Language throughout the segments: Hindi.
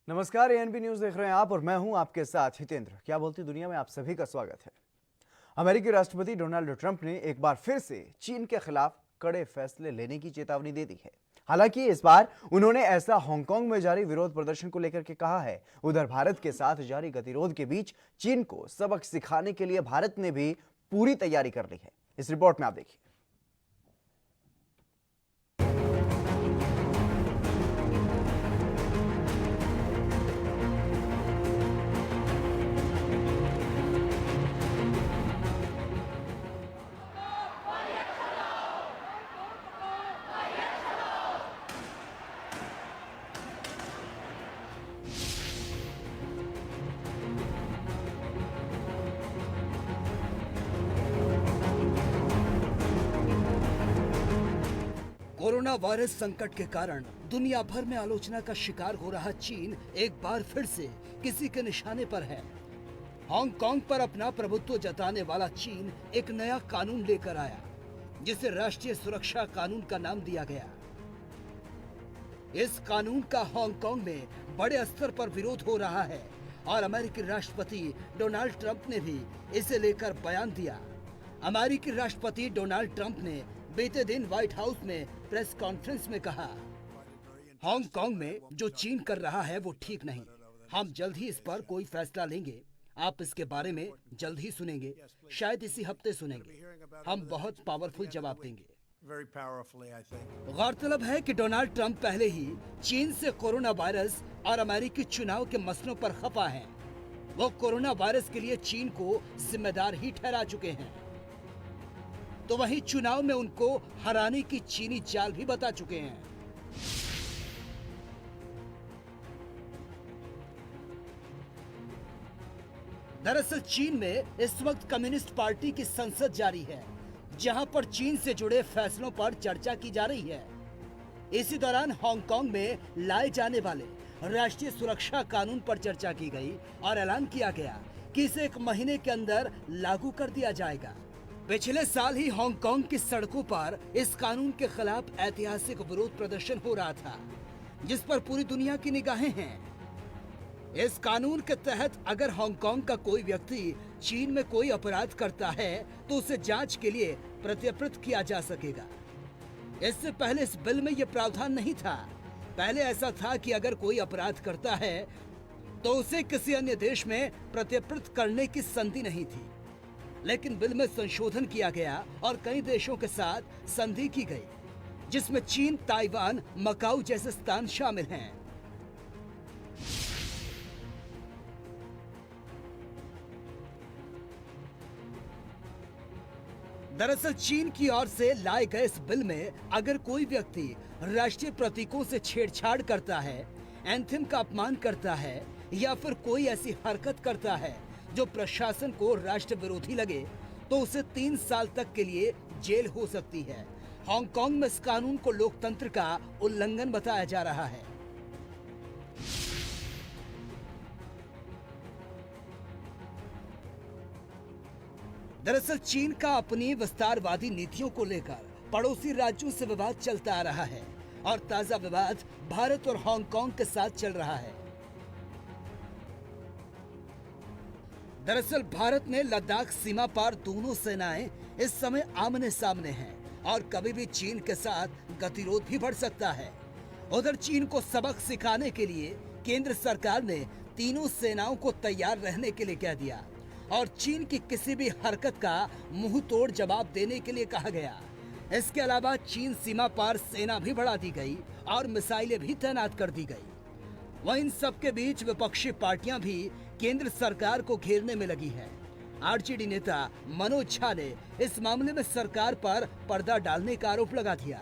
नमस्कार, एएनबी न्यूज देख रहे हैं आप और मैं हूं आपके साथ हितेंद्र। क्या बोलती दुनिया में आप सभी का स्वागत है। अमेरिकी राष्ट्रपति डोनाल्ड ट्रंप ने एक बार फिर से चीन के खिलाफ कड़े फैसले लेने की चेतावनी दे दी है। हालांकि इस बार उन्होंने ऐसा हांगकांग में जारी विरोध प्रदर्शन को लेकर के कहा है। उधर भारत के साथ जारी गतिरोध के बीच चीन को सबक सिखाने के लिए भारत ने भी पूरी तैयारी कर ली है। इस रिपोर्ट में आप देखिए। कोरोना वायरस संकट के कारण दुनिया भर में आलोचना का शिकार हो रहा चीन एक बार फिर से किसी के निशाने पर है। हांगकांग पर अपना प्रभुत्व जताने वाला चीन एक नया कानून लेकर आया, जिसे राष्ट्रीय सुरक्षा कानून का नाम दिया गया। इस कानून का हांगकांग में बड़े स्तर पर विरोध हो रहा है और अमेरिकी राष्ट्रपति डोनाल्ड ट्रंप ने भी इसे लेकर बयान दिया। अमेरिकी राष्ट्रपति डोनाल्ड ट्रंप ने बीते दिन व्हाइट हाउस में प्रेस कॉन्फ्रेंस में कहा, हांगकांग में जो चीन कर रहा है वो ठीक नहीं। हम जल्द ही इस पर कोई फैसला लेंगे। आप इसके बारे में जल्द ही सुनेंगे, शायद इसी हफ्ते सुनेंगे। हम बहुत पावरफुल जवाब देंगे। गौरतलब है कि डोनाल्ड ट्रंप पहले ही चीन से कोरोना वायरस और अमेरिकी चुनाव के मसलों पर खफा हैं। वो कोरोना वायरस के लिए चीन को जिम्मेदार ही ठहरा चुके हैं, तो वहीं चुनाव में उनको हराने की चीनी चाल भी बता चुके हैं। दरअसल चीन में इस वक्त कम्युनिस्ट पार्टी की संसद जारी है, जहां पर चीन से जुड़े फैसलों पर चर्चा की जा रही है। इसी दौरान हांगकांग में लाए जाने वाले राष्ट्रीय सुरक्षा कानून पर चर्चा की गई और ऐलान किया गया कि इसे 1 महीने के अंदर लागू कर दिया जाएगा। पिछले साल ही हांगकांग की सड़कों पर इस कानून के खिलाफ ऐतिहासिक विरोध प्रदर्शन हो रहा था, जिस पर पूरी दुनिया की निगाहें हैं। इस कानून के तहत अगर हांगकांग का कोई व्यक्ति चीन में कोई अपराध करता है तो उसे जांच के लिए प्रत्यर्पित किया जा सकेगा। इससे पहले इस बिल में यह प्रावधान नहीं था। पहले ऐसा था कि अगर कोई अपराध करता है तो उसे किसी अन्य देश में प्रत्यर्पित करने की संधि नहीं थी, लेकिन बिल में संशोधन किया गया और कई देशों के साथ संधि की गई, जिसमें चीन, ताइवान, मकाऊ जैसे स्थान शामिल हैं। दरअसल चीन की ओर से लाए गए इस बिल में अगर कोई व्यक्ति राष्ट्रीय प्रतीकों से छेड़छाड़ करता है, एंथम का अपमान करता है या फिर कोई ऐसी हरकत करता है जो प्रशासन को राष्ट्र विरोधी लगे, तो उसे 3 साल तक के लिए जेल हो सकती है। हांगकांग में इस कानून को लोकतंत्र का उल्लंघन बताया जा रहा है। दरअसल चीन का अपनी विस्तारवादी नीतियों को लेकर पड़ोसी राज्यों से विवाद चलता आ रहा है और ताजा विवाद भारत और हांगकांग के साथ चल रहा है। दरअसल भारत ने लद्दाख सीमा पार दोनों सेनाएं इस समय आमने सामने हैं और कभी भी चीन के साथ गतिरोध भी बढ़ सकता है। उधर चीन को सबक सिखाने के लिए केंद्र सरकार ने तीनों सेनाओं को तैयार रहने के लिए कह दिया और चीन की किसी भी हरकत का मुंह तोड़ जवाब देने के लिए कहा गया। इसके अलावा चीन सीमा पार सेना भी बढ़ा दी गई और मिसाइलें भी तैनात कर दी गई। वहीं इन सबके बीच विपक्षी पार्टियां भी केंद्र सरकार को घेरने में लगी है। आरजेडी नेता मनोज झा ने इस मामले में सरकार पर पर्दा डालने का आरोप लगा दिया।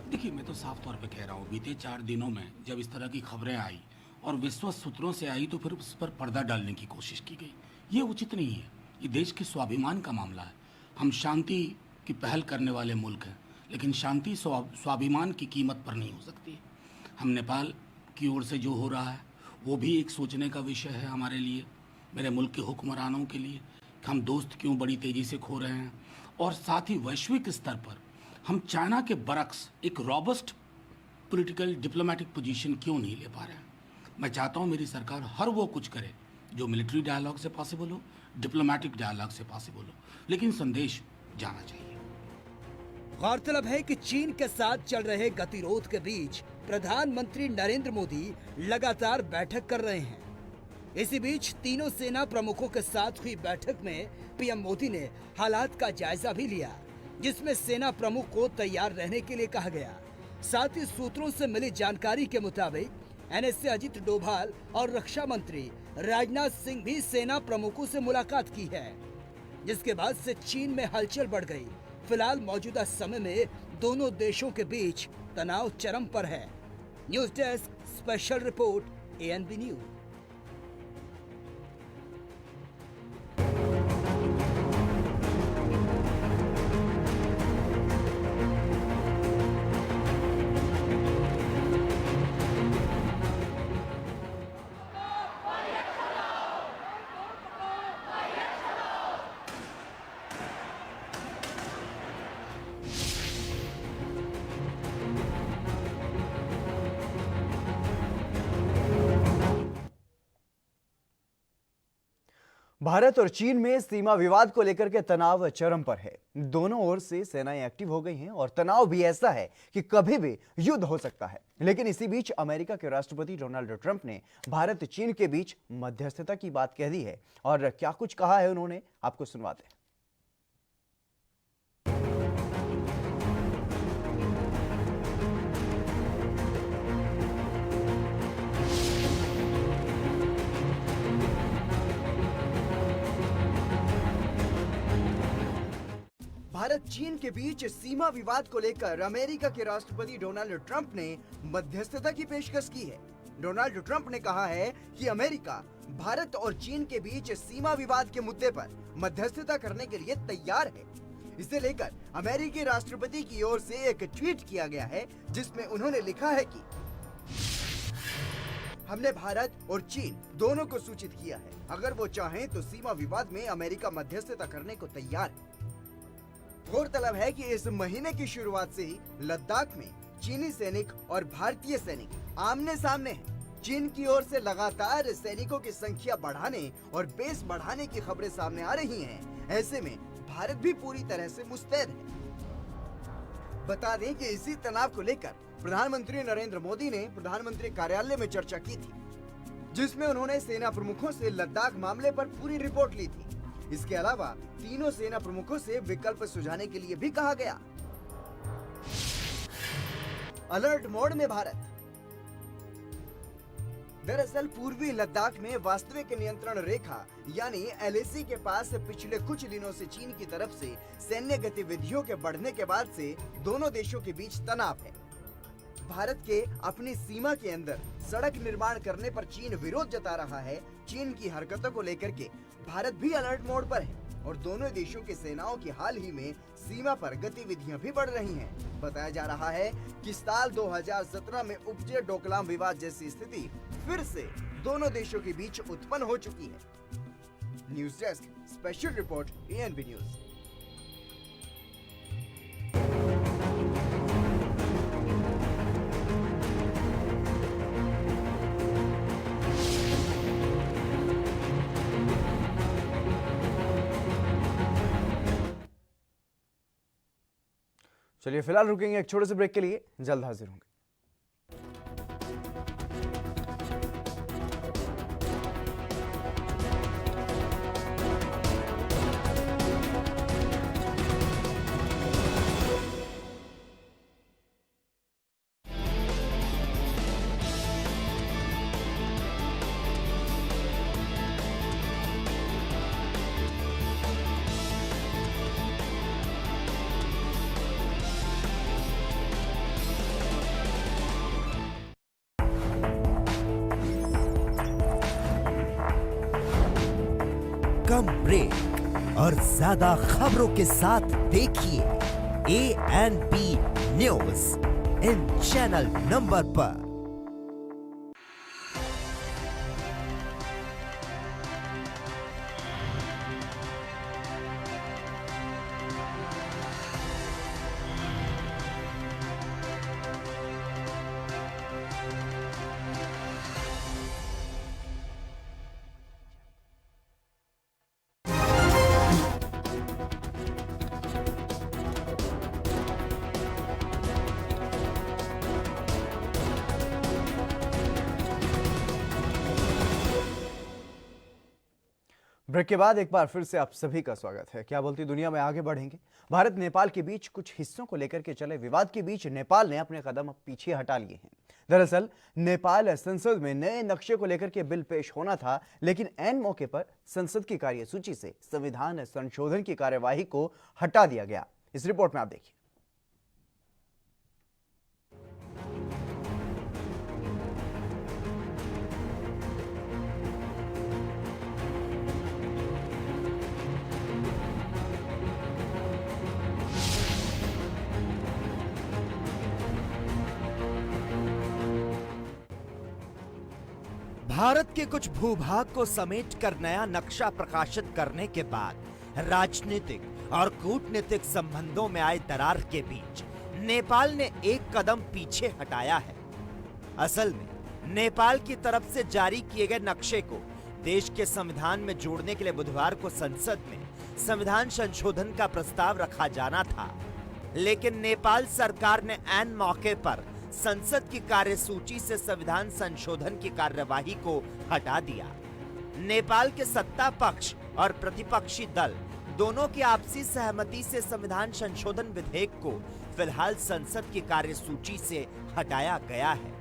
देखिए, मैं तो साफ तौर पे कह रहा हूँ, बीते 4 दिनों में जब इस तरह की खबरें आई और विश्वस्त सूत्रों से आई तो फिर उस पर पर्दा डालने की कोशिश की गई। ये उचित नहीं है। ये देश के स्वाभिमान का मामला है। हम शांति की पहल करने वाले मुल्क हैं, लेकिन शांति स्वाभिमान की कीमत पर नहीं हो सकती। हम नेपाल की ओर से जो हो रहा है वो भी एक सोचने का विषय है हमारे लिए, मेरे मुल्क के हुक्मरानों के लिए, कि हम दोस्त क्यों बड़ी तेज़ी से खो रहे हैं, और साथ ही वैश्विक स्तर पर हम चाइना के बरक्स एक रॉबस्ट पॉलिटिकल डिप्लोमेटिक पोजीशन क्यों नहीं ले पा रहे हैं। मैं चाहता हूँ मेरी सरकार हर वो कुछ करे जो मिलिट्री डायलॉग से पॉसिबल हो, डिप्लोमेटिक डायलॉग से पॉसिबल हो, लेकिन संदेश जाना चाहिए। गौरतलब है कि चीन के साथ चल रहे गतिरोध के बीच प्रधानमंत्री नरेंद्र मोदी लगातार बैठक कर रहे हैं। इसी बीच तीनों सेना प्रमुखों के साथ हुई बैठक में पीएम मोदी ने हालात का जायजा भी लिया, जिसमें सेना प्रमुख को तैयार रहने के लिए कहा गया। साथ ही सूत्रों से मिली जानकारी के मुताबिक एनएसए अजित डोभाल और रक्षा मंत्री राजनाथ सिंह भी सेना प्रमुखों से मुलाकात की है, जिसके बाद से चीन में हलचल बढ़ गई। फिलहाल मौजूदा समय में दोनों देशों के बीच तनाव चरम पर है। News desk special report ANB news. Bharat और चीन में सीमा विवाद को लेकर के तनाव चरम पर है। दोनों ओर से सेनाएं एक्टिव हो गई हैं और तनाव भी ऐसा है कि कभी भी युद्ध हो सकता है। लेकिन इसी बीच अमेरिका के राष्ट्रपति डोनाल्ड ट्रंप ने भारत चीन के बीच मध्यस्थता की बात कह दी है, और क्या कुछ कहा है उन्होंने, आपको सुनवाते हैं। भारत चीन के बीच सीमा विवाद को लेकर अमेरिका के राष्ट्रपति डोनाल्ड ट्रंप ने मध्यस्थता की पेशकश की है। डोनाल्ड ट्रंप ने कहा है कि अमेरिका भारत और चीन के बीच सीमा विवाद के मुद्दे पर मध्यस्थता करने के लिए तैयार है। इसे लेकर अमेरिकी राष्ट्रपति की ओर से एक ट्वीट किया गया है, जिसमें उन्होंने लिखा है कि हमने भारत और चीन दोनों को सूचित किया है, अगर वो चाहें तो सीमा विवाद में अमेरिका मध्यस्थता करने को तैयार है। गौरतलब है कि इस महीने की शुरुआत से ही लद्दाख में चीनी सैनिक और भारतीय सैनिक आमने सामने हैं। चीन की ओर से लगातार सैनिकों की संख्या बढ़ाने और बेस बढ़ाने की खबरें सामने आ रही हैं। ऐसे में भारत भी पूरी तरह से मुस्तैद है। बता दें कि इसी तनाव को लेकर प्रधानमंत्री नरेंद्र मोदी ने प्रधानमंत्री कार्यालय में चर्चा की थी, जिसमें उन्होंने सेना प्रमुखों से लद्दाख मामले पर पूरी रिपोर्ट ली थी। इसके अलावा तीनों सेना प्रमुखों से विकल्प सुझाने के लिए भी कहा गया। अलर्ट मोड में भारत। दरअसल पूर्वी लद्दाख में वास्तविक नियंत्रण रेखा यानी एलएसी के पास पिछले कुछ दिनों से चीन की तरफ से सैन्य गतिविधियों के बढ़ने के बाद से दोनों देशों के बीच तनाव है। भारत के अपनी सीमा के अंदर सड़क निर्माण करने पर चीन विरोध जता रहा है। चीन की हरकतों को लेकर के भारत भी अलर्ट मोड पर है और दोनों देशों की सेनाओं की हाल ही में सीमा पर गतिविधियां भी बढ़ रही हैं। बताया जा रहा है कि साल 2017 में उपजे डोकलाम विवाद जैसी स्थिति फिर से दोनों देशों के बीच उत्पन्न हो चुकी है। News desk special report ANB news. चलिए फिलहाल रुकेंगे एक छोटे से ब्रेक के लिए, जल्द हाजिर होंगे। कम ब्रेक और ज्यादा खबरों के साथ देखिए ANB news in channel number पर। ब्रेक के बाद एक बार फिर से आप सभी का स्वागत है। क्या बोलती दुनिया में आगे बढ़ेंगे। भारत नेपाल के बीच कुछ हिस्सों को लेकर के चले विवाद के बीच नेपाल ने अपने कदम अब पीछे हटा लिए हैं। दरअसल नेपाल संसद में नए नक्शे को लेकर के बिल पेश होना था, लेकिन ऐन मौके पर संसद की कार्यसूची से संविधान संशोधन की कार्यवाही को हटा दिया गया। इस रिपोर्ट में आप देखिए। भारत के कुछ भूभाग को समेटकर नया नक्शा प्रकाशित करने के बाद राजनीतिक और कूटनीतिक संबंधों में आए दरार के बीच नेपाल ने एक कदम पीछे हटाया है। असल में नेपाल की तरफ से जारी किए गए नक्शे को देश के संविधान में जोड़ने के लिए बुधवार को संसद में संविधान संशोधन का प्रस्ताव रखा जाना था, लेकिन नेपाल सरकार ने ऐन मौके पर संसद की कार्यसूची से संविधान संशोधन की कार्यवाही को हटा दिया। नेपाल के सत्ता पक्ष और प्रतिपक्षी दल दोनों की आपसी सहमति से संविधान संशोधन विधेयक को फिलहाल संसद की कार्यसूची से हटाया गया है।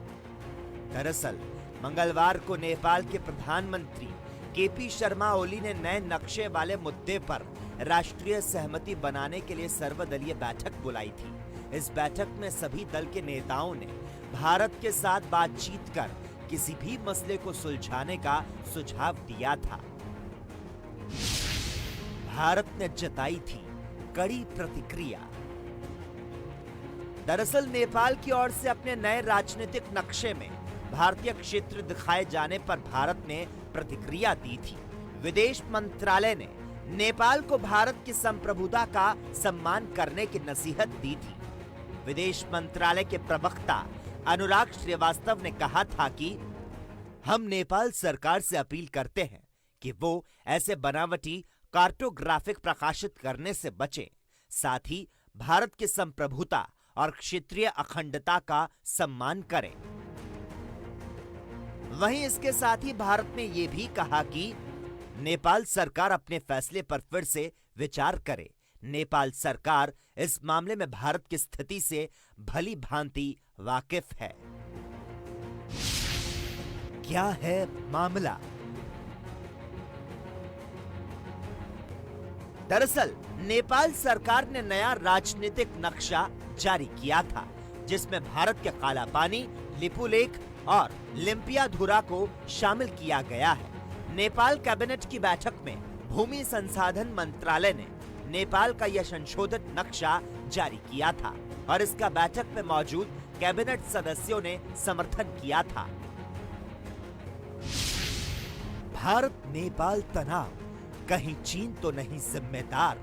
दरअसल मंगलवार को नेपाल के प्रधानमंत्री केपी शर्मा ओली ने नए नक्शे वाले मुद्दे पर राष्ट्रीय सहमति बनाने के लिए सर्वदलीय बैठक बुलाई थी। इस बैठक में सभी दल के नेताओं ने भारत के साथ बातचीत कर किसी भी मसले को सुलझाने का सुझाव दिया था। भारत ने जताई थी कड़ी प्रतिक्रिया। दरअसल नेपाल की ओर से अपने नए राजनीतिक नक्शे में भारतीय क्षेत्र दिखाए जाने पर भारत ने प्रतिक्रिया दी थी। विदेश मंत्रालय ने नेपाल को भारत की संप्रभुता का सम्मान करने की नसीहत दी थी। विदेश मंत्रालय के प्रवक्ता अनुराग श्रीवास्तव ने कहा था कि हम नेपाल सरकार से अपील करते हैं कि वो ऐसे बनावटी कार्टोग्राफिक प्रकाशित करने से बचें, साथ ही भारत की संप्रभुता और क्षेत्रीय अखंडता का सम्मान करें। वहीं इसके साथ ही भारत ने यह भी कहा कि नेपाल सरकार अपने फैसले पर फिर से विचार करे। नेपाल सरकार इस मामले में भारत की स्थिति से भली भांति वाकिफ है। क्या है मामला? दरअसल नेपाल सरकार ने नया राजनीतिक नक्शा जारी किया था, जिसमें भारत के काला पानी, लिपुलेख और लिम्पियाधुरा को शामिल किया गया है। नेपाल कैबिनेट की बैठक में भूमि संसाधन मंत्रालय ने नेपाल का यह संशोधित नक्शा जारी किया था और इसका बैठक में मौजूद कैबिनेट सदस्यों ने समर्थन किया था। भारत नेपाल तनाव, कहीं चीन तो नहीं जिम्मेदार।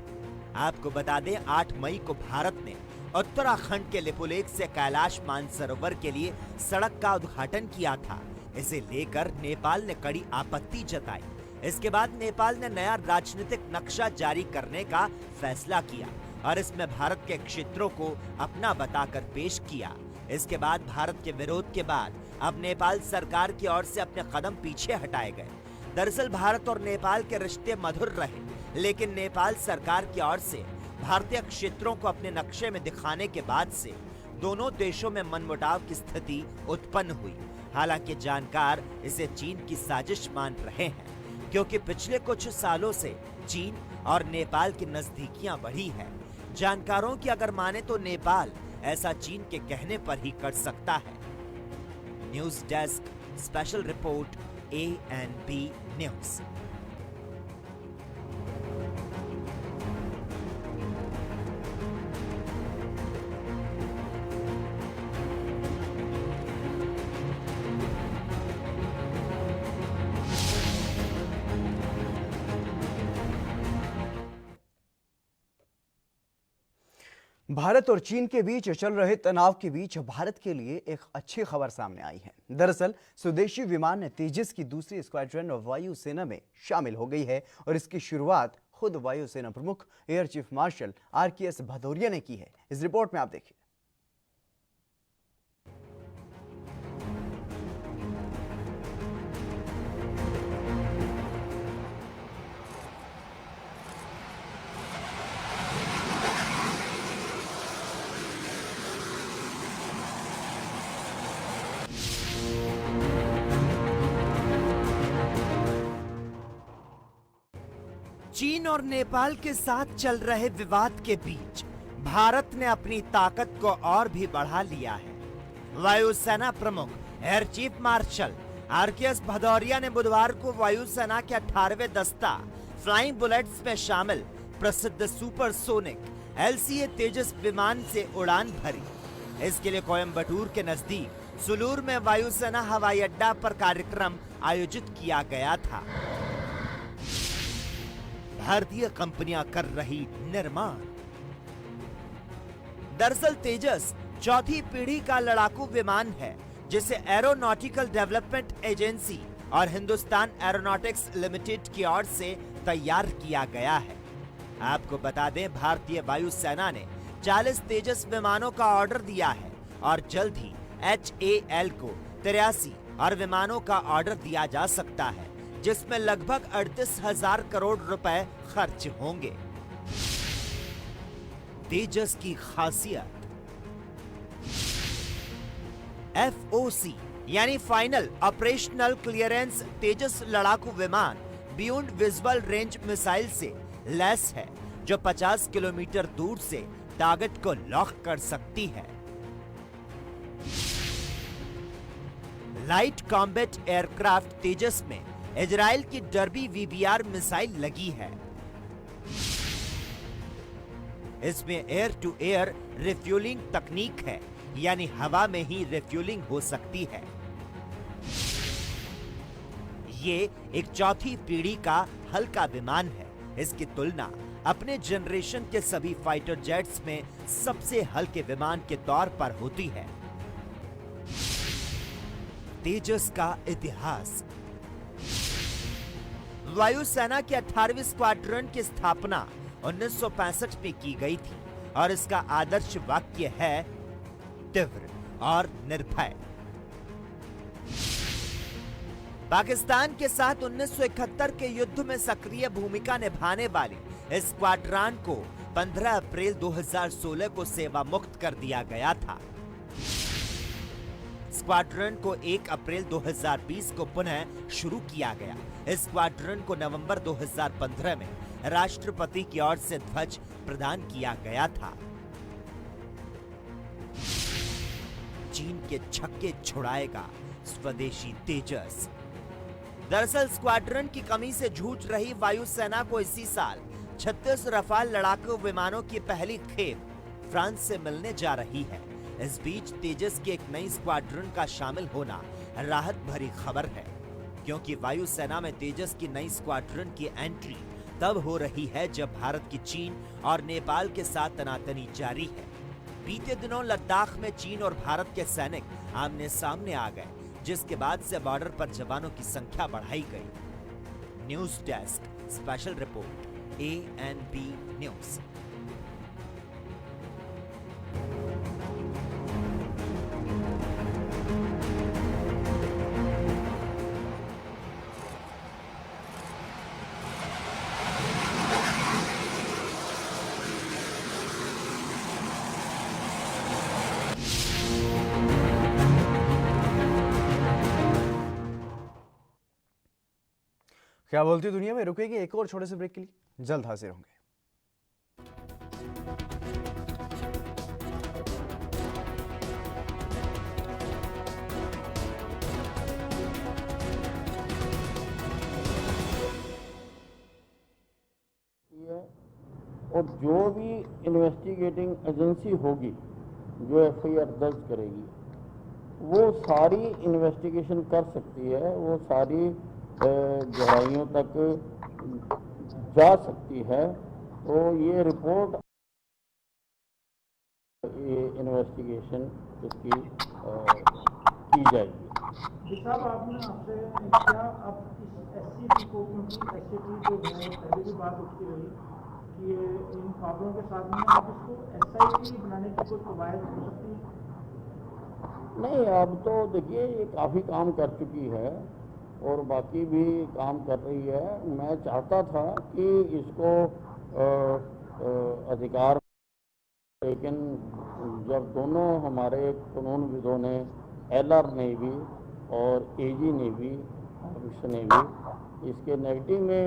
आपको बता दें 8 मई को भारत ने उत्तराखंड के लिपुलेख से कैलाश मानसरोवर के लिए सड़क का उद्घाटन किया था। इसे लेकर नेपाल ने कड़ी आपत्ति जताई। इसके बाद नेपाल ने नया राजनीतिक नक्शा जारी करने का फैसला किया और इसमें भारत के क्षेत्रों को अपना बताकर पेश किया। इसके बाद भारत के विरोध के बाद अब नेपाल सरकार की ओर से अपने कदम पीछे हटाए गए। दरअसल भारत और नेपाल के रिश्ते मधुर रहे, लेकिन नेपाल सरकार की ओर से भारतीय क्षेत्रों को अपने नक्शे में दिखाने के बाद से दोनों देशों में मनमुटाव की स्थिति उत्पन्न हुई। हालांकि जानकार इसे चीन की साजिश मान रहे हैं, क्योंकि पिछले कुछ सालों से चीन और नेपाल की नजदीकियां बढ़ी है। जानकारों की अगर माने तो नेपाल ऐसा चीन के कहने पर ही कर सकता है। News desk special report ANB news. Bharat और चीन के बीच चल रहे तनाव के बीच भारत के लिए एक अच्छी खबर सामने आई है। दरअसल स्वदेशी विमान तेजस की दूसरी स्क्वाड्रन वायुसेना में शामिल हो गई है और इसकी शुरुआत खुद वायुसेना प्रमुख air chief marshal RKS Bhadauria ने की है। इस रिपोर्ट में आप देखिए। चीन और नेपाल के साथ चल रहे विवाद के बीच भारत ने अपनी ताकत को और भी बढ़ा लिया है। वायुसेना प्रमुख air chief marshal RKS Bhadauria ने बुधवार को वायुसेना के 18वें दस्ता फ्लाइंग बुलेट्स में शामिल प्रसिद्ध सुपरसोनिक LCA तेजस विमान से उड़ान भरी। इसके लिए कोयंबटूर के नजदीक सुलूर में वायुसेना हवाई अड्डा पर कार्यक्रम आयोजित किया गया था। भारतीय कंपनियां कर रही निर्माण। दरअसल तेजस चौथी पीढ़ी का लड़ाकू विमान है जिसे एरोनॉटिकल डेवलपमेंट एजेंसी और हिंदुस्तान एरोनॉटिक्स लिमिटेड की ओर से तैयार किया गया है। आपको बता दें, भारतीय वायुसेना ने 40 तेजस विमानों का ऑर्डर दिया है और जल्द ही HAL को 83 और विमानों का ऑर्डर दिया जा सकता है, जिसमें लगभग 38,000 करोड़ रुपए खर्च होंगे। तेजस की खासियत FOC यानी फाइनल ऑपरेशनल क्लियरेंस तेजस लड़ाकू विमान बियॉन्ड विजुअल रेंज मिसाइल से लैस है, जो 50 किलोमीटर दूर से टारगेट को लॉक कर सकती है। लाइट कॉम्बैट एयरक्राफ्ट तेजस में इजराइल की डर्बी VBR मिसाइल लगी है। इसमें एयर टू एयर रिफ्यूलिंग तकनीक है, यानी हवा में ही रिफ्यूलिंग हो सकती है। ये एक चौथी पीढ़ी का हल्का विमान है। इसकी तुलना अपने जनरेशन के सभी फाइटर जेट्स में सबसे हल्के विमान के तौर पर होती है। तेजस का इतिहास। वायुसेना के 18वीं स्क्वाड्रन की स्थापना 1965 में की गई थी और इसका आदर्श वाक्य है तीव्र और निर्भय। पाकिस्तान के साथ 1971 के युद्ध में सक्रिय भूमिका निभाने वाले इस स्क्वाड्रन को 15 अप्रैल 2016 को सेवा मुक्त कर दिया गया था। स्क्वाड्रन को 1 अप्रैल 2020 को पुनः शुरू किया गया। इस स्क्वाड्रन को नवंबर 2015 में राष्ट्रपति की ओर से ध्वज प्रदान किया गया था। चीन के छक्के छुड़ाएगा स्वदेशी तेजस। दरअसल स्क्वाड्रन की कमी से जूझ रही वायुसेना को इसी साल 36 रफाल लड़ाकू विमानों की पहली खेप फ्रांस से मिलने जा रही है। इस बीच तेजस की एक नई स्क्वाड्रन का शामिल होना राहत भरी खबर है, क्योंकि वायुसेना में तेजस की नई स्क्वाड्रन की एंट्री तब हो रही है जब भारत की चीन और नेपाल के साथ तनातनी जारी है। बीते दिनों लद्दाख में चीन और भारत के सैनिक आमने सामने आ गए, जिसके बाद से बॉर्डर पर जवानों की संख्या बढ़ाई गई। News desk special report ANP news. क्या बोलती दुनिया में रुकेगी एक और छोटे से ब्रेक के लिए, जल्द हाजिर होंगे। और जो भी इन्वेस्टिगेटिंग एजेंसी होगी जो FIR दर्ज करेगी, वो सारी इन्वेस्टिगेशन कर सकती है, वो सारी गहराइयों तक जा सकती है। तो ये रिपोर्ट, ये इन्वेस्टिगेशन इसकी की जाएगी। साहब, आपने आपसे क्या अब इस SCT को, क्योंकि SCT जो है पहले भी बात उठती रही कि इन खबरों के साथ में आप इसको SIT बनाने की कोई कवायद हो सकती है? नहीं, अब तो देखिए ये काफ़ी काम कर चुकी है और बाकी भी काम कर रही है। मैं चाहता था कि इसको अधिकार, लेकिन जब दोनों हमारे कानूनविदों ने, LR ने भी और AG ने भी, इसके नेगेटिव में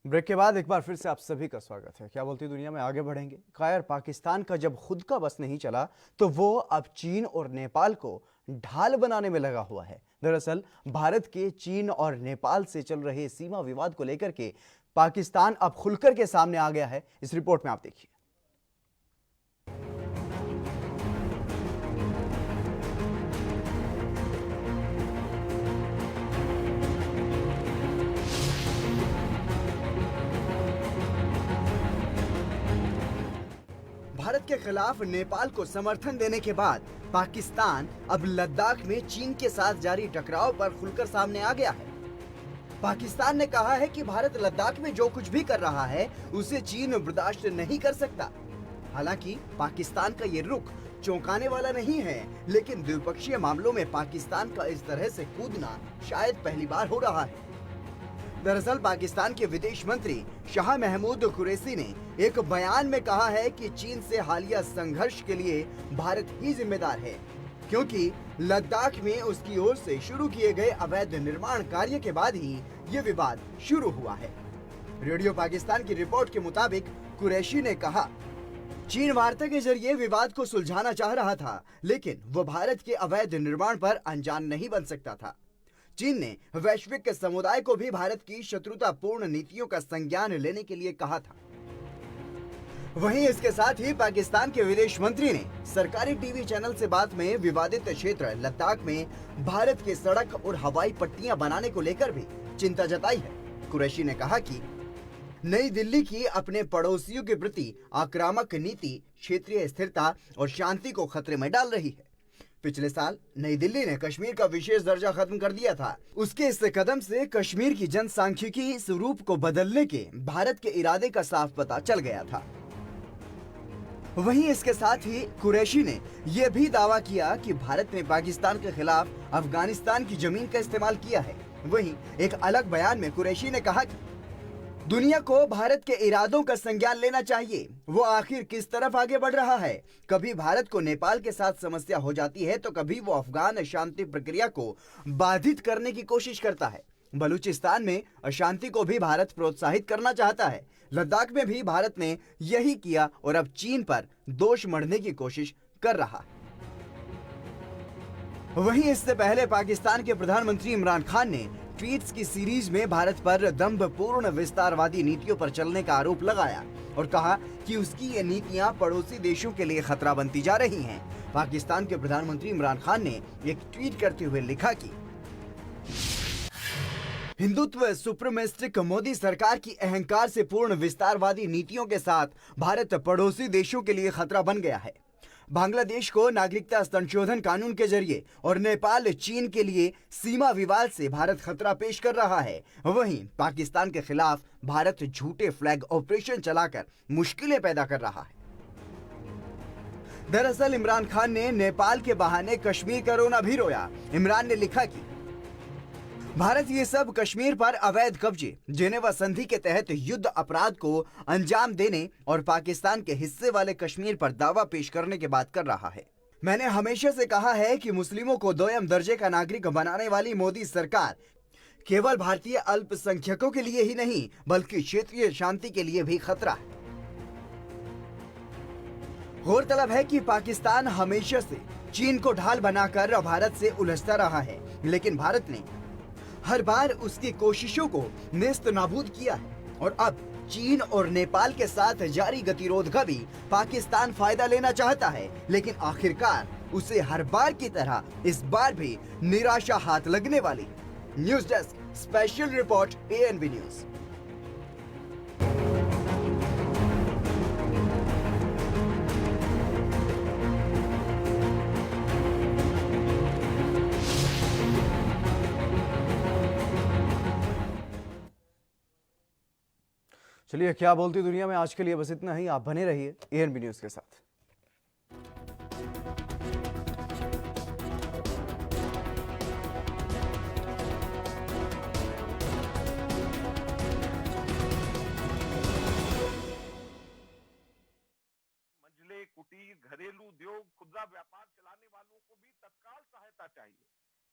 ब्रेक के बाद एक बार फिर से आप सभी का स्वागत है। क्या बोलती दुनिया में आगे बढ़ेंगे। खैर, पाकिस्तान का जब खुद का बस नहीं चला तो वो अब चीन और नेपाल को ढाल बनाने में लगा हुआ है। दरअसल भारत के चीन और नेपाल से चल रहे सीमा विवाद को लेकर के पाकिस्तान अब खुलकर के सामने आ गया है। इस रिपोर्ट में आप देखिए। भारत के खिलाफ नेपाल को समर्थन देने के बाद पाकिस्तान अब लद्दाख में चीन के साथ जारी टकराव पर खुलकर सामने आ गया है। पाकिस्तान ने कहा है कि भारत लद्दाख में जो कुछ भी कर रहा है उसे चीन बर्दाश्त नहीं कर सकता। हालांकि पाकिस्तान का ये रुख चौंकाने वाला नहीं है, लेकिन द्विपक्षीय मामलों में पाकिस्तान का इस तरह से कूदना शायद पहली बार हो रहा है। दरअसल पाकिस्तान के विदेश मंत्री शाह महमूद कुरैशी ने एक बयान में कहा है कि चीन से हालिया संघर्ष के लिए भारत ही जिम्मेदार है, क्योंकि लद्दाख में उसकी ओर से शुरू किए गए अवैध निर्माण कार्य के बाद ही ये विवाद शुरू हुआ है। रेडियो पाकिस्तान की रिपोर्ट के मुताबिक कुरैशी ने कहा, चीन वार्ता के जरिए विवाद को सुलझाना चाह रहा था, लेकिन वो भारत के अवैध निर्माण पर अनजान नहीं बन सकता था। चीन ने वैश्विक समुदाय को भी भारत की शत्रुतापूर्ण नीतियों का संज्ञान लेने के लिए कहा था। वहीं इसके साथ ही पाकिस्तान के विदेश मंत्री ने सरकारी टीवी चैनल से बात में विवादित क्षेत्र लद्दाख में भारत के सड़क और हवाई पट्टियां बनाने को लेकर भी चिंता जताई है। कुरैशी ने कहा कि नई दिल्ली की अपने पड़ोसियों के प्रति आक्रामक नीति क्षेत्रीय स्थिरता और शांति को खतरे में डाल रही है। पिछले साल नई दिल्ली ने कश्मीर का विशेष दर्जा खत्म कर दिया था। उसके इस कदम से कश्मीर की जनसांख्यिकी स्वरूप को बदलने के भारत के इरादे का साफ पता चल गया था। वहीं इसके साथ ही कुरैशी ने यह भी दावा किया कि भारत ने पाकिस्तान के खिलाफ अफगानिस्तान की जमीन का इस्तेमाल किया है। वहीं एक अलग बयान में कुरैशी ने कहा कि दुनिया को भारत के इरादों का संज्ञान लेना चाहिए। वो आखिर किस तरफ आगे बढ़ रहा है। कभी भारत को नेपाल के साथ समस्या हो जाती है तो कभी वो अफगान शांति प्रक्रिया को बाधित करने की कोशिश करता है। बलूचिस्तान में अशांति को भी भारत प्रोत्साहित करना चाहता है। लद्दाख में भी भारत ने यही किया और अब चीन पर दोष मढ़ने की कोशिश कर रहा है। वहीं इससे पहले पाकिस्तान के प्रधानमंत्री इमरान खान ने ट्वीट्स की सीरीज में भारत पर दंभपूर्ण विस्तारवादी नीतियों पर चलने का आरोप लगाया और कहा कि उसकी ये नीतियां पड़ोसी देशों के लिए खतरा बनती जा रही हैं। पाकिस्तान के प्रधानमंत्री इमरान खान ने एक ट्वीट करते हुए लिखा कि हिंदुत्व सुप्रीमेस्टिक मोदी सरकार की अहंकार से पूर्ण विस्तारवादी नीतियों के साथ भारत पड़ोसी देशों के लिए खतरा बन गया है। बांग्लादेश को नागरिकता संशोधन कानून के जरिए और नेपाल चीन के लिए सीमा विवाद से भारत खतरा पेश कर रहा है। वहीं पाकिस्तान के खिलाफ भारत झूठे फ्लैग ऑपरेशन चलाकर मुश्किलें पैदा कर रहा है। दरअसल इमरान खान ने नेपाल के बहाने कश्मीर का रोना भी रोया। इमरान ने लिखा कि भारत ये सब कश्मीर पर अवैध कब्जे, जेनेवा संधि के तहत युद्ध अपराध को अंजाम देने और पाकिस्तान के हिस्से वाले कश्मीर पर दावा पेश करने की बात कर रहा है। मैंने हमेशा से कहा है कि मुस्लिमों को दोयम दर्जे का नागरिक बनाने वाली मोदी सरकार केवल भारतीय अल्पसंख्यकों के लिए ही नहीं बल्कि क्षेत्रीय शांति के लिए भी खतरा है। गौरतलब है कि पाकिस्तान हमेशा से चीन को ढाल बनाकर भारत से उलझता रहा है, लेकिन भारत ने हर बार उसकी कोशिशों को नेस्त नाबूद किया है और अब चीन और नेपाल के साथ जारी गतिरोध का भी पाकिस्तान फायदा लेना चाहता है, लेकिन आखिरकार उसे हर बार की तरह इस बार भी निराशा हाथ लगने वाली है। News desk special report ANB news. चलिए, क्या बोलती दुनिया में आज के लिए बस इतना ही। आप बने रहिए ANB न्यूज़ के साथ। मंझले कुटीर घरेलू उद्योग खुदरा व्यापार चलाने वालों को भी तत्काल सहायता चाहिए।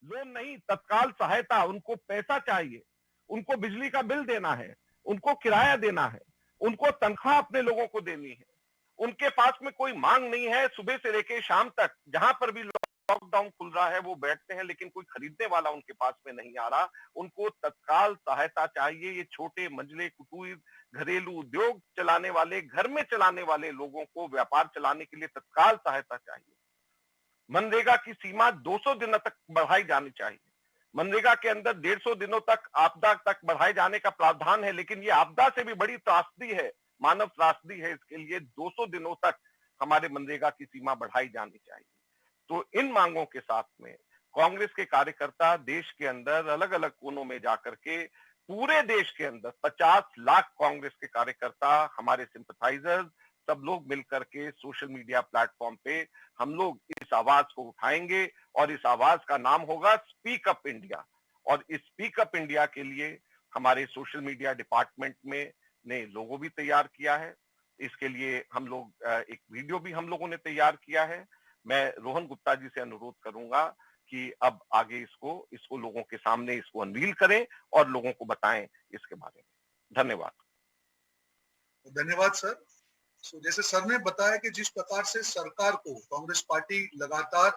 लोन नहीं, तत्काल सहायता। उनको पैसा चाहिए, उनको बिजली का बिल देना है, उनको किराया देना है, उनको तनख्वाह अपने लोगों को देनी है। उनके पास में कोई मांग नहीं है। सुबह से लेकर शाम तक जहां पर भी लॉकडाउन खुल रहा है वो बैठते हैं, लेकिन कोई खरीदने वाला उनके पास में नहीं आ रहा। उनको तत्काल सहायता चाहिए। ये छोटे मंझले कुटीर घरेलू उद्योग चलाने वाले, घर में चलाने वाले लोगों को व्यापार चलाने के लिए तत्काल सहायता चाहिए। मनरेगा की सीमा 200 दिनों तक बढ़ाई जानी चाहिए। मनरेगा के अंदर 150 दिनों तक आपदा तक बढ़ाए जाने का प्रावधान है, लेकिन ये आपदा से भी बड़ी त्रासदी है, मानव त्रासदी है। इसके लिए 200 दिनों तक हमारे मनरेगा की सीमा बढ़ाई जानी चाहिए। तो इन मांगों के साथ में कांग्रेस के कार्यकर्ता देश के अंदर अलग अलग कोनों में जाकर के, पूरे देश के अंदर 50 लाख कांग्रेस के कार्यकर्ता, हमारे सिंपथाइजर्स, सब लोग मिलकर के सोशल मीडिया प्लेटफॉर्म पे हम लोग इस आवाज को उठाएंगे और इस आवाज का नाम होगा स्पीक अप इंडिया। और इस स्पीक अप इंडिया के लिए हमारे सोशल मीडिया डिपार्टमेंट में ने लोगो भी तैयार किया है। इसके लिए हम लोग एक वीडियो भी हम लोगों ने तैयार किया है। मैं रोहन गुप्ता जी से अनुरोध करूंगा कि अब आगे इसको लोगों के सामने इसको अनवील करें और लोगों को बताएं इसके बारे में। धन्यवाद। धन्यवाद सर। जैसे सर ने बताया कि जिस प्रकार से सरकार को कांग्रेस पार्टी लगातार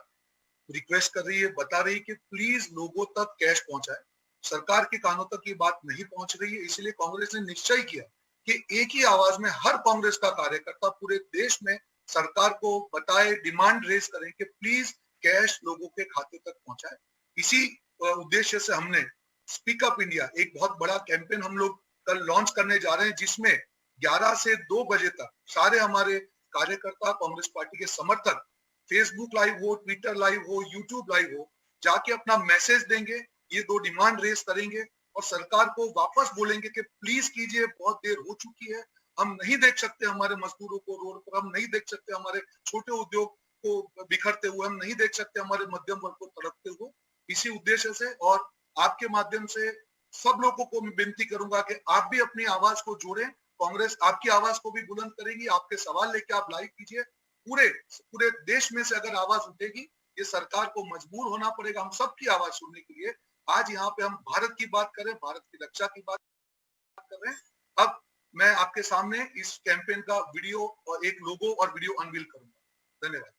रिक्वेस्ट कर रही है, बता रही है कि प्लीज लोगों तक कैश पहुंचाए, सरकार के कानों तक ये बात नहीं पहुंच रही है। इसलिए कांग्रेस ने निश्चय किया कि एक ही आवाज में हर कांग्रेस का कार्यकर्ता पूरे देश में सरकार को बताए, डिमांड रेज करें कि प्लीज कैश लोगों के खाते तक पहुंचाए। इसी उद्देश्य से हमने स्पीक अप इंडिया एक बहुत बड़ा कैंपेन हम लोग कल लॉन्च करने जा रहे हैं, जिसमें 11 से 2 बजे तक सारे हमारे कार्यकर्ता, कांग्रेस पार्टी के समर्थक फेसबुक लाइव हो, ट्विटर लाइव हो, यूट्यूब लाइव हो, जाके अपना मैसेज देंगे, ये 2 डिमांड रेज करेंगे और सरकार को वापस बोलेंगे कि प्लीज कीजिए, बहुत देर हो चुकी है, हम नहीं देख सकते हमारे मजदूरों को रोड पर, हम नहीं देख सकते हमारे छोटे उद्योग को बिखरते हुए, हम नहीं देख सकते हमारे मध्यम वर्ग को तड़पते हुए। इसी उद्देश्य से और आपके माध्यम से सब लोगों को मैं विनती करूंगा कि आप भी अपनी आवाज को जोड़ें। कांग्रेस आपकी आवाज को भी बुलंद करेगी, आपके सवाल लेके आप लाइव कीजिए। पूरे देश में से अगर आवाज उठेगी, ये सरकार को मजबूर होना पड़ेगा हम सबकी आवाज सुनने के लिए। आज यहाँ पे हम भारत की बात करें, भारत की रक्षा की बात कर रहे हैं। अब मैं आपके सामने इस कैंपेन का वीडियो और एक लोगो और वीडियो अनवील करूंगा। धन्यवाद।